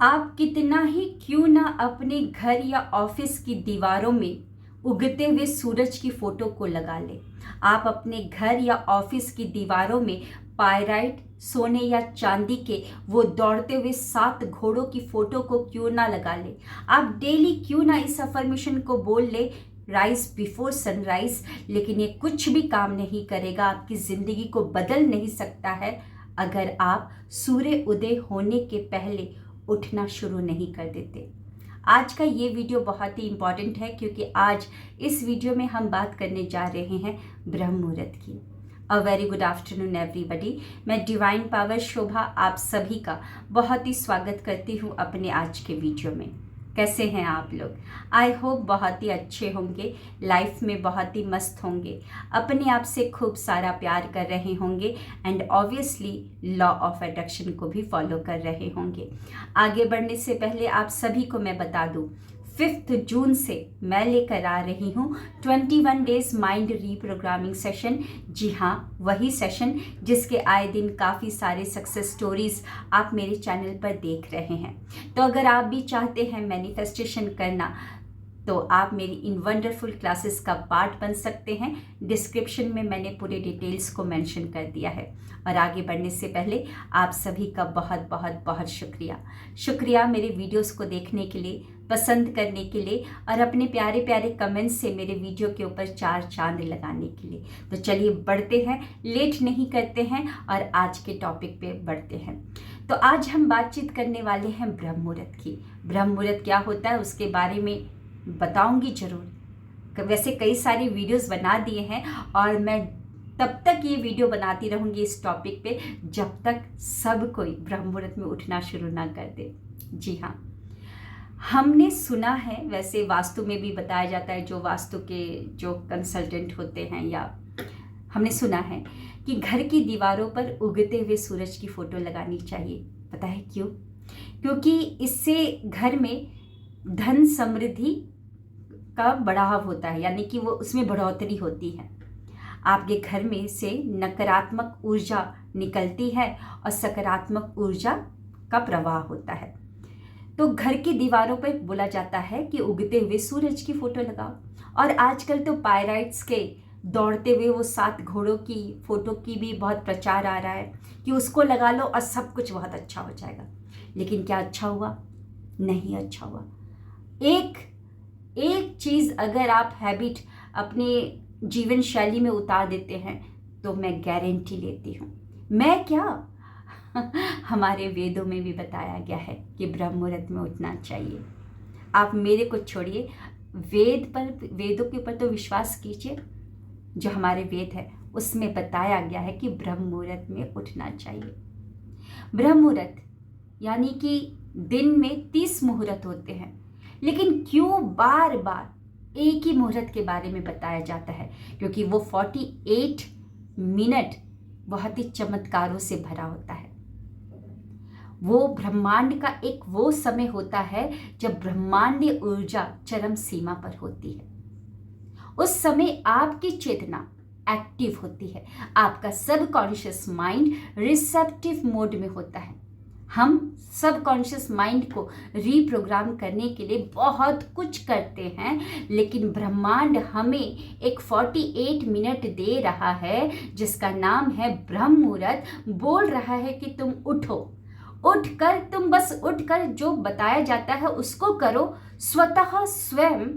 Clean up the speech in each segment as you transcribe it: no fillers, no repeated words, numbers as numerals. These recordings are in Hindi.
आप कितना ही क्यों ना अपने घर या ऑफिस की दीवारों में उगते हुए सूरज की फोटो को लगा लें। आप अपने घर या ऑफिस की दीवारों में पायराइट, सोने या चांदी के वो दौड़ते हुए 7 घोड़ों की फोटो को क्यों ना लगा लें। आप डेली क्यों ना इस अफर्मेशन को बोल ले, राइज बिफोर सनराइज। लेकिन ये कुछ भी काम नहीं करेगा, आपकी जिंदगी को बदल नहीं सकता है अगर आप सूर्य उदय होने के पहले उठना शुरू नहीं कर देते। आज का ये वीडियो बहुत ही इम्पॉर्टेंट है क्योंकि आज इस वीडियो में हम बात करने जा रहे हैं ब्रह्म मुहूर्त की। A very good afternoon everybody. मैं डिवाइन पावर शोभा आप सभी का बहुत ही स्वागत करती हूँ अपने आज के वीडियो में। कैसे हैं आप लोग? आई होप बहुत ही अच्छे होंगे, लाइफ में बहुत ही मस्त होंगे, अपने आप से खूब सारा प्यार कर रहे होंगे and obviously law of attraction को भी फॉलो कर रहे होंगे। आगे बढ़ने से पहले आप सभी को मैं बता दूं, 5 जून से मैं लेकर आ रही हूँ 21 डेज माइंड रीप्रोग्रामिंग सेशन। जी हाँ, वही सेशन जिसके आए दिन काफ़ी सारे सक्सेस स्टोरीज आप मेरे चैनल पर देख रहे हैं। तो अगर आप भी चाहते हैं मैनिफेस्टेशन करना तो आप मेरी इन वंडरफुल क्लासेस का पार्ट बन सकते हैं। डिस्क्रिप्शन में मैंने पूरे डिटेल्स को मेंशन कर दिया है। और आगे बढ़ने से पहले आप सभी का बहुत बहुत बहुत शुक्रिया मेरे वीडियोस को देखने के लिए, पसंद करने के लिए और अपने प्यारे प्यारे कमेंट्स से मेरे वीडियो के ऊपर 4 चांद लगाने के लिए। तो चलिए बढ़ते हैं, लेट नहीं करते हैं और आज के टॉपिक पे बढ़ते हैं। तो आज हम बातचीत करने वाले हैं ब्रह्म मुहूर्त की। ब्रह्म मुहूर्त क्या होता है उसके बारे में बताऊंगी ज़रूर। वैसे कई सारी वीडियोस बना दिए हैं और मैं तब तक ये वीडियो बनाती रहूंगी इस टॉपिक पे जब तक सब कोई ब्रह्म मुहूर्त में उठना शुरू ना कर दे। जी हाँ, हमने सुना है, वैसे वास्तु में भी बताया जाता है, जो वास्तु के जो कंसल्टेंट होते हैं, या हमने सुना है कि घर की दीवारों पर उगते हुए सूरज की फोटो लगानी चाहिए। पता है क्यों? क्योंकि इससे घर में धन समृद्धि का बढ़ाव होता है, यानी कि वो उसमें बढ़ोतरी होती है। आपके घर में से नकारात्मक ऊर्जा निकलती है और सकारात्मक ऊर्जा का प्रवाह होता है। तो घर की दीवारों पर बोला जाता है कि उगते हुए सूरज की फोटो लगाओ। और आजकल तो पायराइट्स के दौड़ते हुए वो 7 घोड़ों की फोटो की भी बहुत प्रचार आ रहा है कि उसको लगा लो और सब कुछ बहुत अच्छा हो जाएगा। लेकिन क्या अच्छा हुआ? नहीं अच्छा हुआ। एक चीज़ अगर आप हैबिट अपने जीवन शैली में उतार देते हैं तो मैं गारंटी लेती हूँ, मैं क्या हमारे वेदों में भी बताया गया है कि ब्रह्म मुहूर्त में उठना चाहिए। आप मेरे को छोड़िए, वेदों के ऊपर तो विश्वास कीजिए। जो हमारे वेद है उसमें बताया गया है कि ब्रह्म मुहूर्त में उठना चाहिए। ब्रह्म मुहूर्त यानी कि दिन में 30 मुहूर्त होते हैं, लेकिन क्यों बार बार एक ही मुहूर्त के बारे में बताया जाता है? क्योंकि वो 48 मिनट बहुत ही चमत्कारों से भरा होता है। वो ब्रह्मांड का एक वो समय होता है जब ब्रह्मांडीय ऊर्जा चरम सीमा पर होती है। उस समय आपकी चेतना एक्टिव होती है, आपका सबकॉन्शियस माइंड रिसेप्टिव मोड में होता है। हम सबकॉन्शियस माइंड को रीप्रोग्राम करने के लिए बहुत कुछ करते हैं, लेकिन ब्रह्मांड हमें एक 48 मिनट दे रहा है जिसका नाम है ब्रह्म मुहूर्त। बोल रहा है कि तुम उठो, उठकर तुम बस उठकर जो बताया जाता है उसको करो। स्वतः स्वयं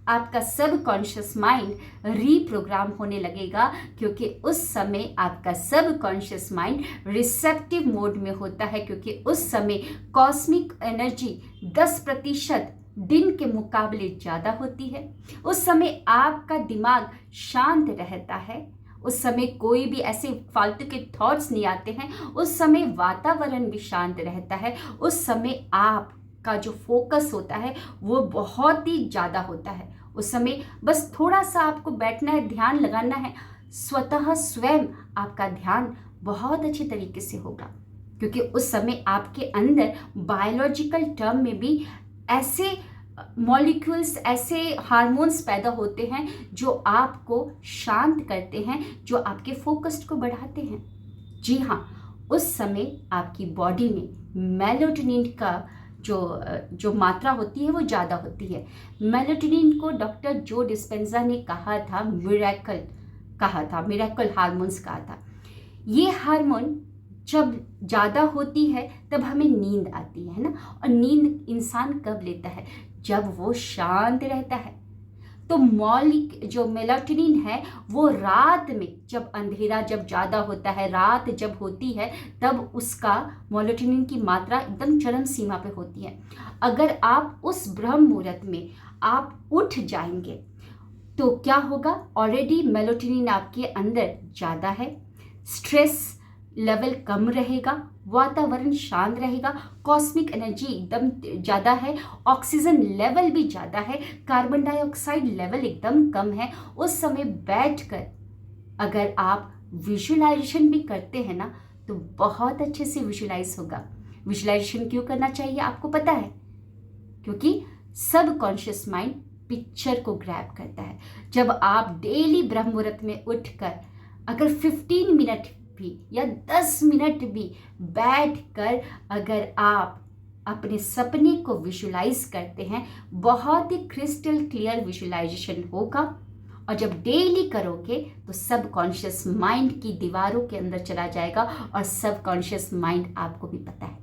आपका सबकॉन्शियस माइंड रीप्रोग्राम होने लगेगा, क्योंकि उस समय आपका सबकॉन्शियस माइंड रिसेप्टिव मोड में होता है। क्योंकि उस समय कॉस्मिक एनर्जी 10% दिन के मुकाबले ज़्यादा होती है। उस समय आपका दिमाग शांत रहता है, उस समय कोई भी ऐसे फालतू के थॉट्स नहीं आते हैं, उस समय वातावरण भी शांत रहता है, उस समय आपका जो फोकस होता है वो बहुत ही ज़्यादा होता है। उस समय बस थोड़ा सा आपको बैठना है, ध्यान लगाना है, स्वतः स्वयं आपका ध्यान बहुत अच्छे तरीके से होगा। क्योंकि उस समय आपके अंदर बायोलॉजिकल टर्म में भी ऐसे मॉलिक्यूल्स, ऐसे हार्मोन्स पैदा होते हैं जो आपको शांत करते हैं, जो आपके फोकस को बढ़ाते हैं। जी हाँ, उस समय आपकी बॉडी में मेलाटोनिन का जो मात्रा होती है वो ज़्यादा होती है। मेलाटोनिन को डॉक्टर जो डिस्पेंजा ने कहा था मिरेकल हार्मोन्स कहा था। ये हार्मोन जब ज़्यादा होती है तब हमें नींद आती है ना, और नींद इंसान कब लेता है? जब वो शांत रहता है। तो जो मेलाटोनिन है वो रात में, जब अंधेरा जब ज़्यादा होता है, रात जब होती है, तब उसका मेलाटोनिन की मात्रा एकदम चरम सीमा पे होती है। अगर आप उस ब्रह्म मुहूर्त में आप उठ जाएंगे तो क्या होगा? ऑलरेडी मेलाटोनिन आपके अंदर ज़्यादा है, स्ट्रेस लेवल कम रहेगा, वातावरण शांत रहेगा, कॉस्मिक एनर्जी एकदम ज़्यादा है, ऑक्सीजन लेवल भी ज़्यादा है, कार्बन डाइऑक्साइड लेवल एकदम कम है। उस समय बैठकर अगर आप विजुअलाइजेशन भी करते हैं ना तो बहुत अच्छे से विजुअलाइज होगा। विजुअलाइजेशन क्यों करना चाहिए आपको पता है? क्योंकि सब कॉन्शियस माइंड पिक्चर को ग्रैब करता है। जब आप डेली ब्रह्म मुहूर्त में उठकर अगर 15 मिनट भी या 10 मिनट भी बैठकर अगर आप अपने सपने को विजुलाइज करते हैं, बहुत ही क्रिस्टल क्लियर विजुलाइजेशन होगा। और जब डेली करोगे तो सब कॉन्शियस माइंड की दीवारों के अंदर चला जाएगा, और सब कॉन्शियस माइंड आपको भी पता है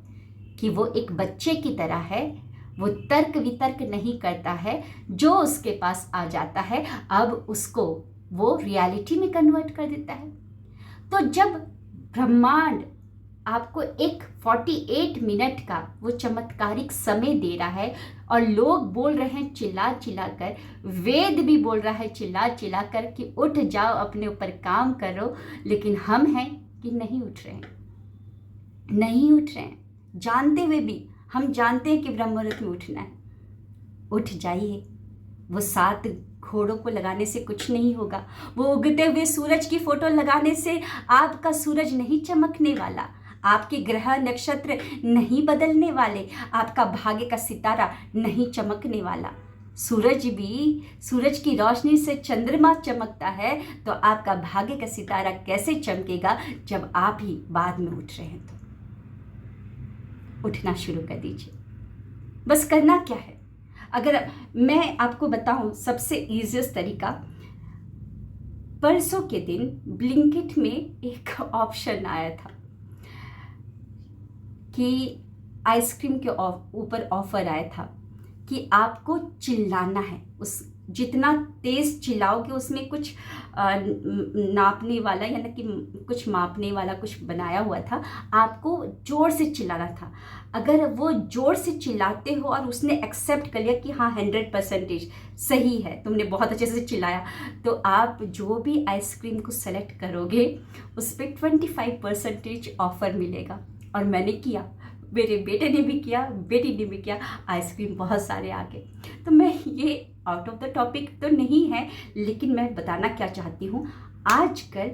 कि वो एक बच्चे की तरह है। वो तर्क वितर्क नहीं करता है, जो उसके पास आ जाता है अब उसको वो रियलिटी में कन्वर्ट कर देता है। तो जब ब्रह्मांड आपको एक 48 मिनट का वो चमत्कारिक समय दे रहा है, और लोग बोल रहे हैं चिल्ला चिल्ला कर, वेद भी बोल रहा है चिल्ला चिल्ला कर कि उठ जाओ, अपने ऊपर काम करो, लेकिन हम हैं कि नहीं उठ रहे हैं। जानते हुए भी हम जानते हैं कि ब्रह्म मुहूर्त में उठना है। उठ जाइए। वो 7 घोड़ों को लगाने से कुछ नहीं होगा। वो उगते हुए सूरज की फोटो लगाने से आपका सूरज नहीं चमकने वाला, आपके ग्रह नक्षत्र नहीं बदलने वाले, आपका भाग्य का सितारा नहीं चमकने वाला। सूरज की रोशनी से चंद्रमा चमकता है, तो आपका भाग्य का सितारा कैसे चमकेगा जब आप ही बाद में उठ रहे हैं? तो उठना शुरू कर दीजिए। बस करना क्या है? अगर मैं आपको बताऊं सबसे इजीएस्ट तरीका, परसों के दिन ब्लिंकिट में एक ऑप्शन आया था कि आइसक्रीम के ऊपर ऑफर आया था कि आपको चिल्लाना है। उस जितना तेज चिल्लाओगे उसमें कुछ नापने वाला यानी कि कुछ मापने वाला कुछ बनाया हुआ था, आपको जोर से चिल्लाना था। अगर वो जोर से चिल्लाते हो और उसने एक्सेप्ट कर लिया कि हाँ 100% सही है, तुमने बहुत अच्छे से चिल्लाया, तो आप जो भी आइसक्रीम को सेलेक्ट करोगे उस पर 25% ऑफर मिलेगा। और मैंने किया, मेरे बेटे ने भी किया, बेटी ने भी किया, आइसक्रीम बहुत सारे आ गए। तो मैं ये आउट ऑफ द टॉपिक तो नहीं है, लेकिन मैं बताना क्या चाहती हूँ, आजकल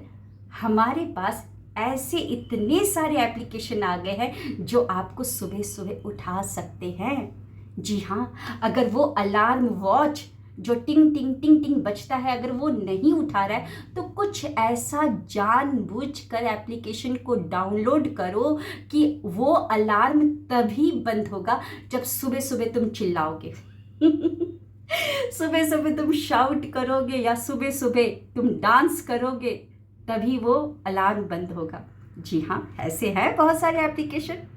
हमारे पास ऐसे इतने सारे एप्लीकेशन आ गए हैं जो आपको सुबह सुबह उठा सकते हैं। जी हाँ, अगर वो अलार्म वॉच जो टिंग टिंग टिंग टिंग बजता है अगर वो नहीं उठा रहा है, तो कुछ ऐसा जानबूझकर एप्लीकेशन को डाउनलोड करो कि वो अलार्म तभी बंद होगा जब सुबह सुबह तुम चिल्लाओगे सुबह सुबह तुम शाउट करोगे या सुबह सुबह तुम डांस करोगे, तभी वो अलार्म बंद होगा। जी हाँ, ऐसे हैं बहुत सारे एप्लीकेशन।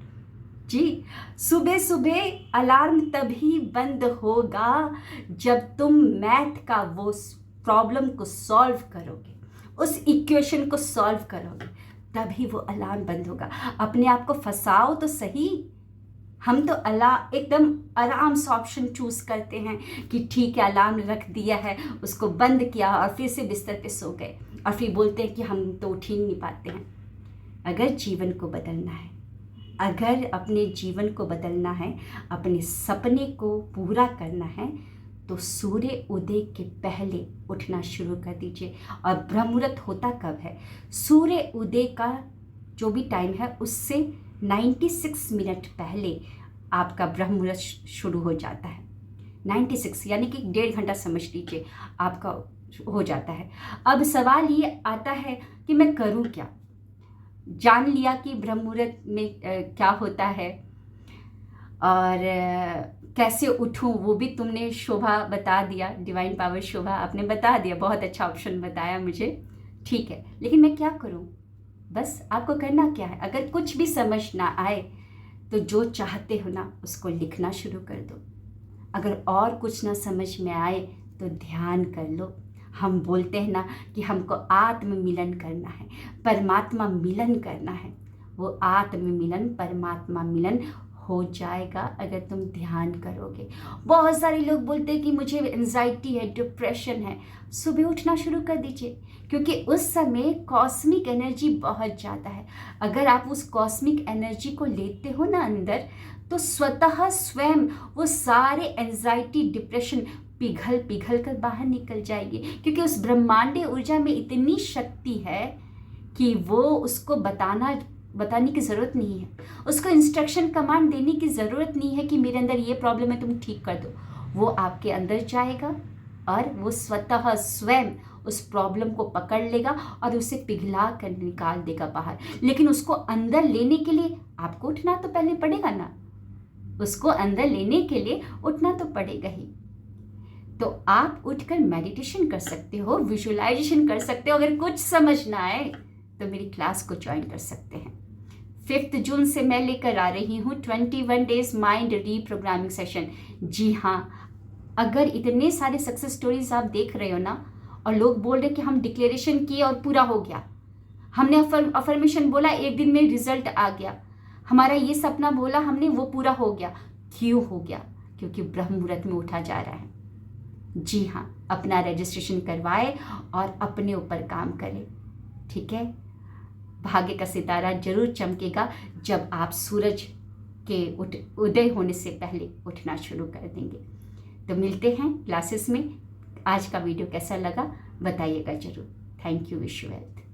जी, सुबह सुबह अलार्म तभी बंद होगा जब तुम मैथ का वो प्रॉब्लम को सॉल्व करोगे, उस इक्वेशन को सॉल्व करोगे, तभी वो अलार्म बंद होगा। अपने आप को फंसाओ तो सही। हम तो एकदम आराम से ऑप्शन चूज करते हैं कि ठीक है अलार्म रख दिया है, उसको बंद किया और फिर से बिस्तर पे सो गए, और फिर बोलते हैं कि हम तो उठ ही नहीं पाते हैं। अगर जीवन को बदलना है, अगर अपने जीवन को बदलना है, अपने सपने को पूरा करना है, तो सूर्य उदय के पहले उठना शुरू कर दीजिए। और ब्रह्म मुहूर्त होता कब है? सूर्य उदय का जो भी टाइम है उससे 96 मिनट पहले आपका ब्रह्म मुहूर्त शुरू हो जाता है। 96 यानी कि 1.5 घंटा समझ लीजिए आपका हो जाता है। अब सवाल ये आता है कि मैं करूं क्या? जान लिया कि ब्रह्म मुहूर्त में क्या होता है। और कैसे उठूं वो भी तुमने शोभा बता दिया, डिवाइन पावर शोभा आपने बता दिया, बहुत अच्छा ऑप्शन बताया मुझे। ठीक है, लेकिन मैं क्या करूं? बस आपको करना क्या है, अगर कुछ भी समझ ना आए तो जो चाहते हो ना उसको लिखना शुरू कर दो। अगर और कुछ ना समझ में आए तो ध्यान कर लो। हम बोलते हैं ना कि हमको आत्म मिलन करना है, परमात्मा मिलन करना है। वो आत्म मिलन, परमात्मा मिलन हो जाएगा अगर तुम ध्यान करोगे। बहुत सारे लोग बोलते हैं कि मुझे एंजाइटी है, डिप्रेशन है। सुबह उठना शुरू कर दीजिए, क्योंकि उस समय कॉस्मिक एनर्जी बहुत ज़्यादा है। अगर आप उस कॉस्मिक एनर्जी को लेते हो ना अंदर, तो स्वतः स्वयं वो सारे एंजाइटी, डिप्रेशन पिघल पिघल कर बाहर निकल जाएगी, क्योंकि उस ब्रह्मांडीय ऊर्जा में इतनी शक्ति है कि वो उसको बताने की ज़रूरत नहीं है, उसको इंस्ट्रक्शन कमांड देने की ज़रूरत नहीं है कि मेरे अंदर ये प्रॉब्लम है, तुम ठीक कर दो। वो आपके अंदर जाएगा और वो स्वतः स्वयं उस प्रॉब्लम को पकड़ लेगा और उसे पिघला कर निकाल देगा बाहर। लेकिन उसको अंदर लेने के लिए आपको उठना तो पहले पड़ेगा ना, उसको अंदर लेने के लिए उठना तो पड़ेगा ही। तो आप उठकर मेडिटेशन कर सकते हो, विजुअलाइजेशन कर सकते हो। अगर कुछ समझ ना आए तो मेरी क्लास को ज्वाइन कर सकते हैं। 5 जून से मैं लेकर आ रही हूँ 21 डेज माइंड रीप्रोग्रामिंग सेशन। जी हाँ, अगर इतने सारे सक्सेस स्टोरीज आप देख रहे हो ना, और लोग बोल रहे कि हम डिक्लेरेशन किए और पूरा हो गया, हमने अफर्मेशन बोला, एक दिन में रिजल्ट आ गया, हमारा ये सपना बोला हमने, वो पूरा हो गया। क्यों हो गया? क्योंकि ब्रह्म मुहूर्त में उठा जा रहा है। जी हाँ, अपना रजिस्ट्रेशन करवाए और अपने ऊपर काम करें। ठीक है, भाग्य का सितारा जरूर चमकेगा जब आप सूरज के उदय होने से पहले उठना शुरू कर देंगे। तो मिलते हैं क्लासेस में। आज का वीडियो कैसा लगा बताइएगा जरूर। Thank you, wish you health.